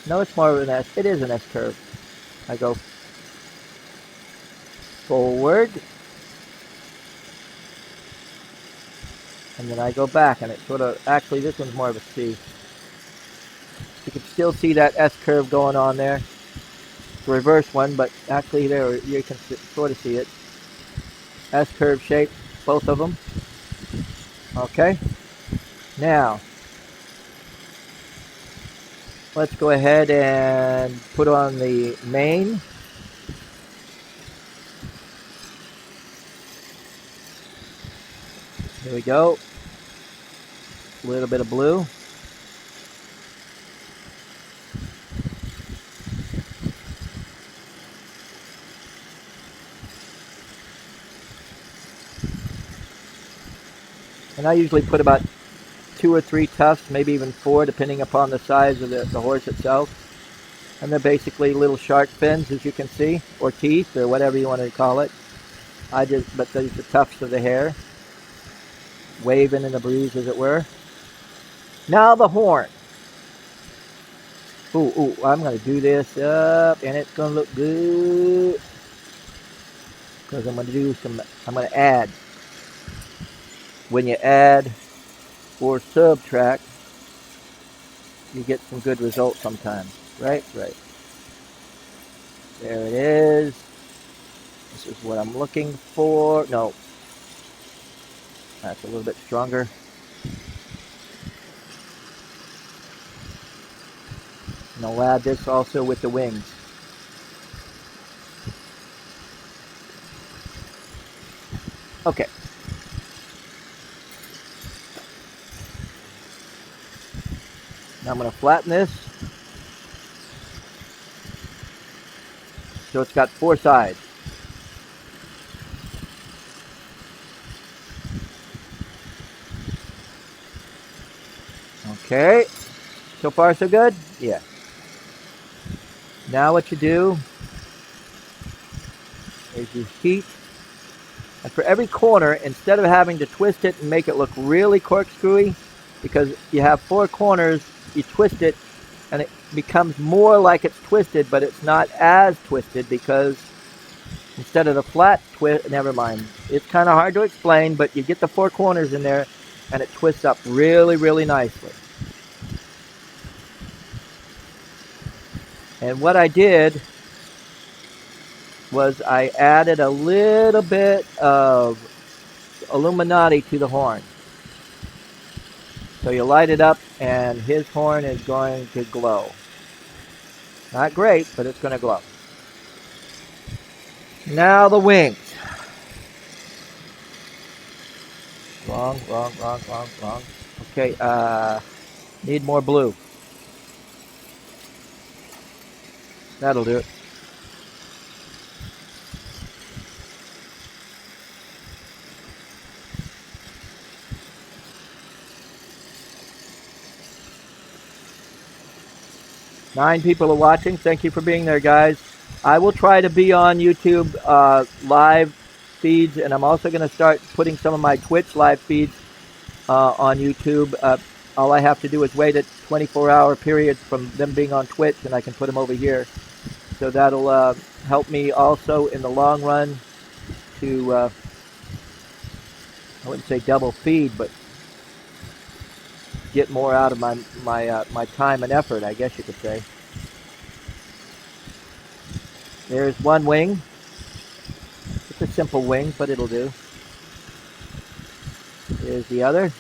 No, it's more of an S. It is an S curve. I go forward, and then I go back, and it sort of, actually this one's more of a C. You can still see that S curve going on there. The reverse one, but actually there you can sort of see it. S curve shape, both of them. Okay, now let's go ahead and put on the mane. Here we go. A little bit of blue. And I usually put about 2 or 3 tufts, maybe even 4, depending upon the size of the horse itself. And they're basically little shark fins, as you can see, or teeth, or whatever you want to call it. But these are the tufts of the hair, waving in the breeze, as it were. Now the horn. Ooh, I'm going to do this up, and it's going to look good. Because I'm going to add. When you add or subtract, you get some good results sometimes. Right? Right. There it is. This is what I'm looking for. No. That's a little bit stronger. And I'll add this also with the wings. Okay. Now I'm going to flatten this. So it's got 4 sides. Okay. So far so good? Yeah. Now what you do is you heat, and for every corner, instead of having to twist it and make it look really corkscrewy, because you have 4 corners, you twist it and it becomes more like it's twisted, but it's not as twisted, because instead of the flat twist, never mind. It's kind of hard to explain, but you get the 4 corners in there and it twists up really, really nicely. And what I did was I added a little bit of Illuminati to the horn. So you light it up and his horn is going to glow. Not great, but it's going to glow. Now the wings. Wrong. Okay, need more blue. That'll do it. Nine people are watching. Thank you for being there, guys. I will try to be on YouTube live feeds, and I'm also going to start putting some of my Twitch live feeds on YouTube. All I have to do is wait a 24-hour period from them being on Twitch, and I can put them over here. So that'll help me also in the long run to, I wouldn't say double feed, but get more out of my time and effort, I guess you could say. There's one wing. It's a simple wing, but it'll do. Here's the other.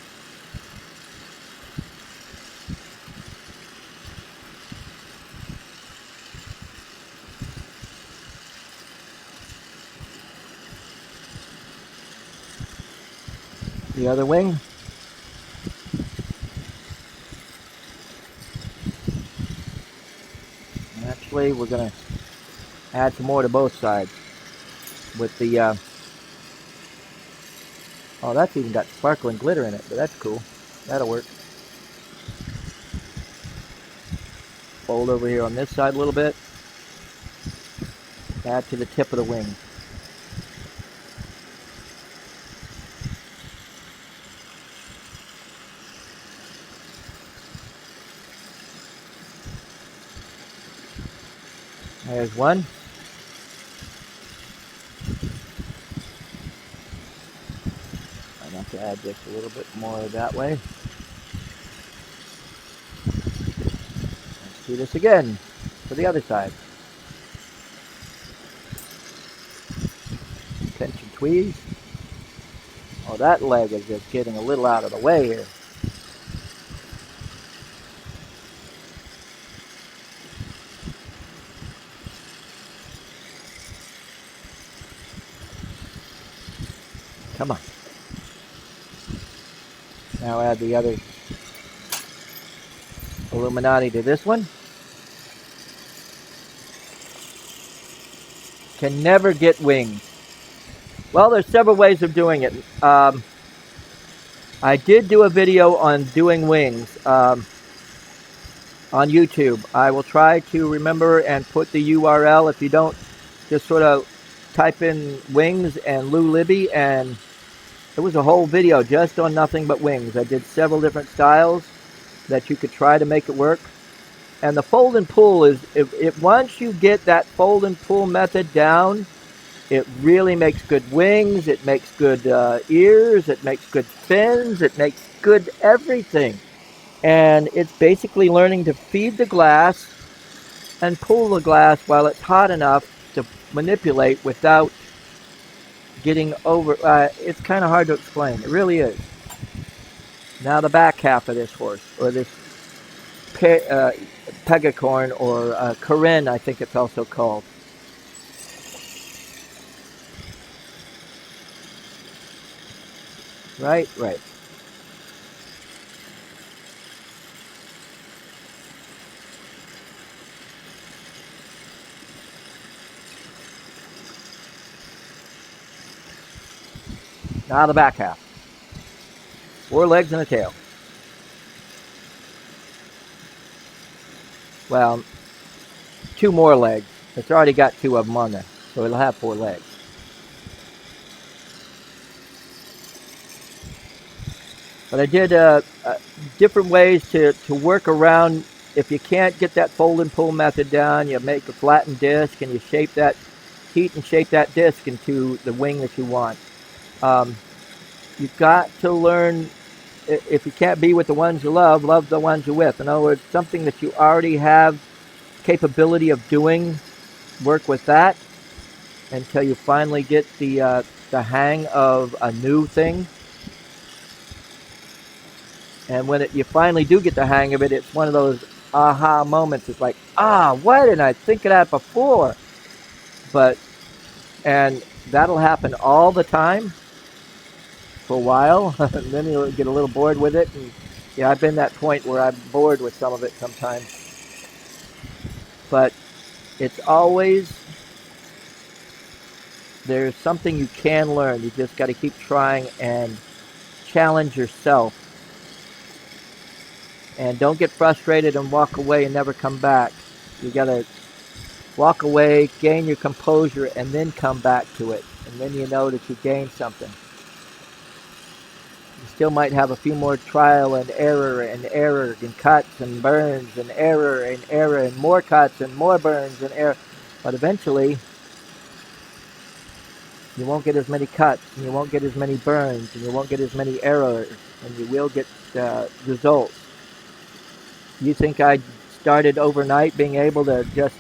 The other wing. Actually, we're going to add some more to both sides with the oh, that's even got sparkling glitter in it, but that's cool. That'll work. Fold over here on this side a little bit. Add to the tip of the wing. There's one. I'd have to add just a little bit more that way. Let's do this again for the other side. Tension tweeze. Oh, that leg is just getting a little out of the way here. Come on. Now add the other Illuminati to this one. Can never get wings. Well, there's several ways of doing it. I did do a video on doing wings on YouTube. I will try to remember and put the URL. If you don't, just sort of type in wings and Libby, and it was a whole video just on nothing but wings. I did several different styles that you could try to make it work. And the fold and pull is, if once you get that fold and pull method down, it really makes good wings, it makes good ears, it makes good fins, it makes good everything. And it's basically learning to feed the glass and pull the glass while it's hot enough to manipulate without getting over. It's kind of hard to explain. It really is. Now the back half of this horse, or this pegacorn, or Corinne, I think it's also called. Right. Now the back half. 4 legs and a tail. Well, 2 more legs. It's already got 2 of them on there, so it'll have 4 legs. But I did different ways to work around. If you can't get that fold and pull method down, you make a flattened disc and you shape that, heat and shape that disc into the wing that you want. You've got to learn, if you can't be with the ones you love, love the ones you're with. In other words, something that you already have capability of doing, work with that until you finally get the hang of a new thing. And when you finally do get the hang of it, it's one of those aha moments. It's like, why didn't I think of that before? And that'll happen all the time. for a while, and then you'll get a little bored with it. And yeah, I've been that point where I'm bored with some of it sometimes. But it's always, there's something you can learn. You just got to keep trying and challenge yourself. And don't get frustrated and walk away and never come back. You got to walk away, gain your composure, and then come back to it. And then you know that you gained something. You still might have a few more trial and error and cuts and burns and error and more cuts and more burns and error. But eventually, you won't get as many cuts and you won't get as many burns and you won't get as many errors, and you will get results. You think I started overnight being able to just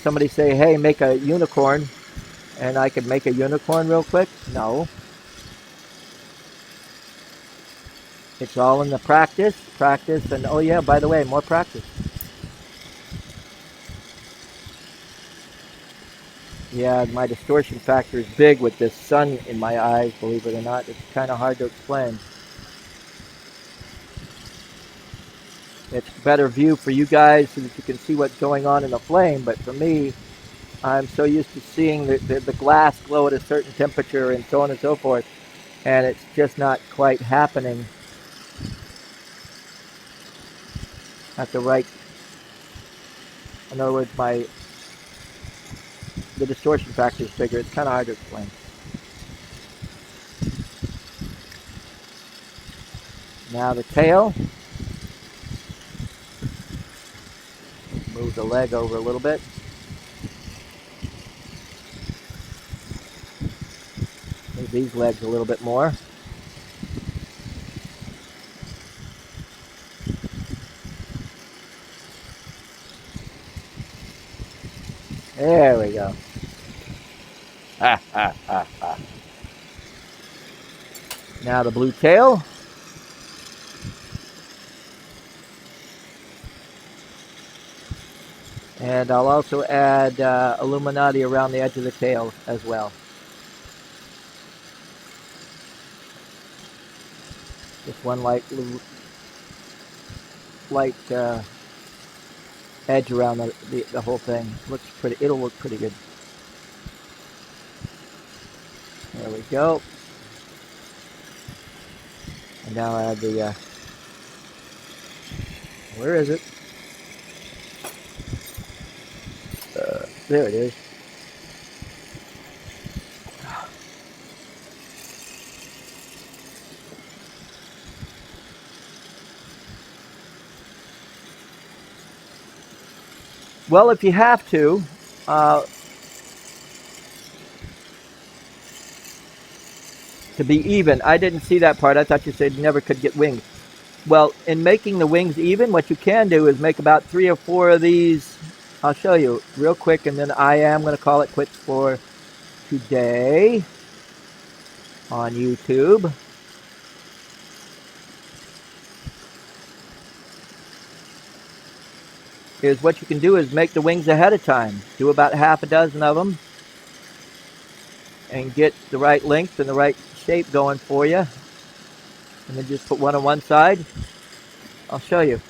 somebody say, hey, make a unicorn, and I could make a unicorn real quick? No. It's all in the practice, and oh yeah, by the way, more practice. Yeah, my distortion factor is big with this sun in my eyes, believe it or not. It's kind of hard to explain. It's a better view for you guys so that you can see what's going on in the flame, but for me, I'm so used to seeing the glass glow at a certain temperature and so on and so forth, and it's just not quite happening at the right, in other words, the distortion factor is bigger. It's kind of hard to explain. Now the tail. Move the leg over a little bit. Move these legs a little bit more. There we go. Ha, ha, ha, ha. Now the blue tail. And I'll also add Illuminati around the edge of the tail as well. Just one light edge around the whole thing. Looks pretty. It'll look pretty good. There we go. And now I add the. Where is it? There it is. Well, if you have to, be even. I didn't see that part. I thought you said you never could get wings. Well, in making the wings even, what you can do is make about 3 or 4 of these. I'll show you real quick, and then I am going to call it quits for today on YouTube. Is what you can do is make the wings ahead of time. Do about half a dozen of them and get the right length and the right shape going for you. And then just put one on one side. I'll show you.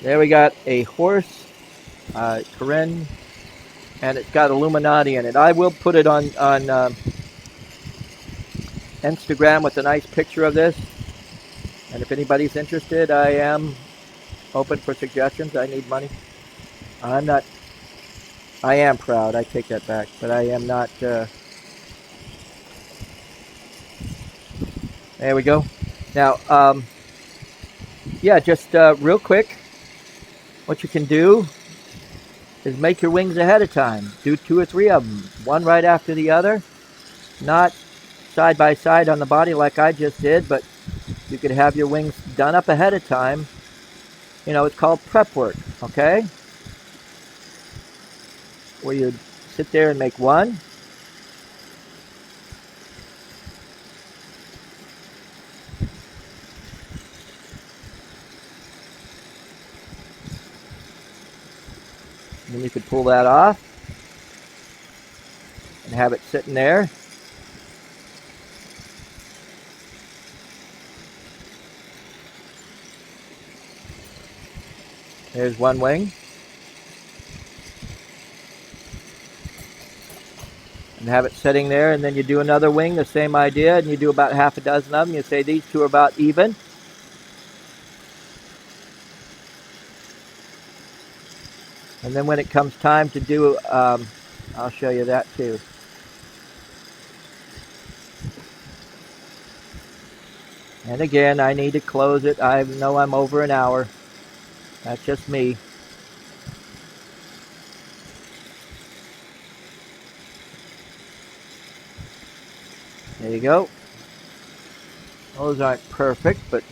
There we got a horse, Corinne, and it's got Illuminati in it. I will put it on Instagram with a nice picture of this. And if anybody's interested, I am open for suggestions. I need money. I am proud. I take that back. But I am not. There we go. Now, yeah, just real quick. What you can do is make your wings ahead of time. Do 2 or 3 of them, one right after the other. Not side by side on the body like I just did, but you could have your wings done up ahead of time. You know, it's called prep work, okay? Where you sit there and make one. And then you could pull that off and have it sitting there. There's one wing. And have it sitting there, and then you do another wing, the same idea, and you do about half a dozen of them. You say these two are about even. And then when it comes time to do, I'll show you that too. And again, I need to close it. I know I'm over an hour. That's just me. There you go. Those aren't perfect, but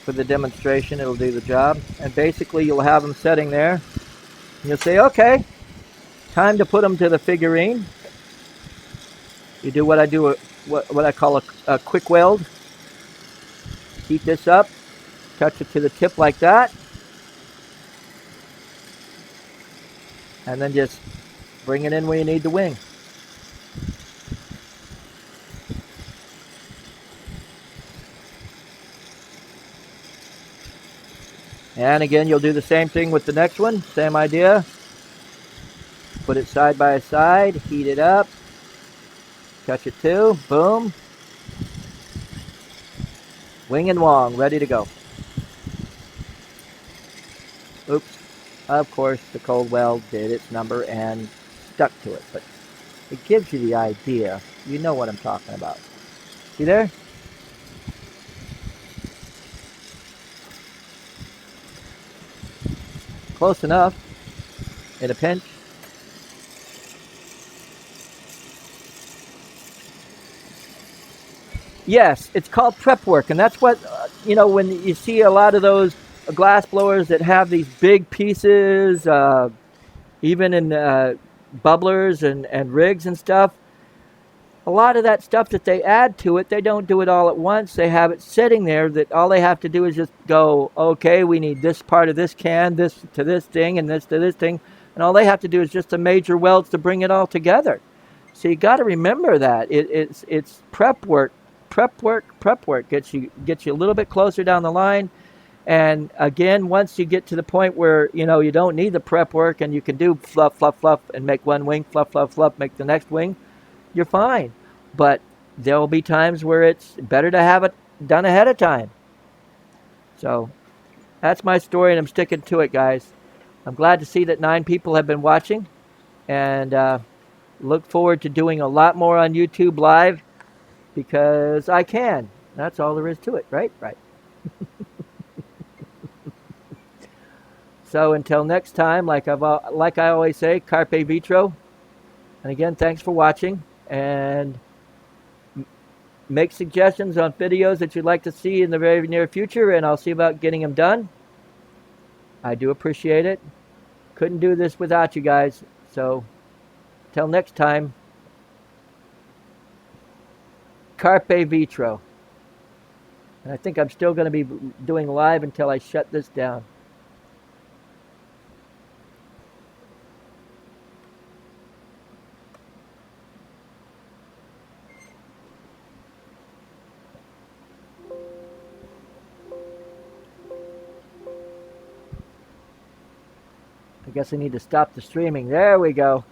for the demonstration, it'll do the job. And basically, you'll have them sitting there. And you'll say, okay, time to put them to the figurine. You do what I do, what I call a quick weld. Heat this up, touch it to the tip like that. And then just bring it in where you need the wing. And again, you'll do the same thing with the next one. Same idea. Put it side by side, heat it up, touch it too, boom. Wing and wong, ready to go. Oops. Of course, the cold weld did its number and stuck to it, but it gives you the idea. You know what I'm talking about. See there? Close enough in a pinch. Yes, it's called prep work, and that's what, you know, when you see a lot of those glass blowers that have these big pieces, even in bubblers and rigs and stuff, a lot of that stuff that they add to it, they don't do it all at once. They have it sitting there that all they have to do is just go, okay, we need this part of this can, this to this thing, and this to this thing, and all they have to do is just the major welds to bring it all together. So you got to remember that it's prep work. Prep work gets you a little bit closer down the line. And again, once you get to the point where you know you don't need the prep work and you can do fluff, fluff, fluff, and make one wing, fluff, fluff, fluff, make the next wing, you're fine. But there will be times where it's better to have it done ahead of time. So that's my story, and I'm sticking to it, guys. I'm glad to see that 9 people have been watching, and look forward to doing a lot more on YouTube Live. Because I can. That's all there is to it, right? Right. So until next time, like I always say, carpe vitro. And again, thanks for watching. And make suggestions on videos that you'd like to see in the very near future, and I'll see about getting them done. I do appreciate it. Couldn't do this without you guys. So until next time. Carpe vitro. And I think I'm still going to be doing live until I shut this down. I guess I need to stop the streaming. There we go.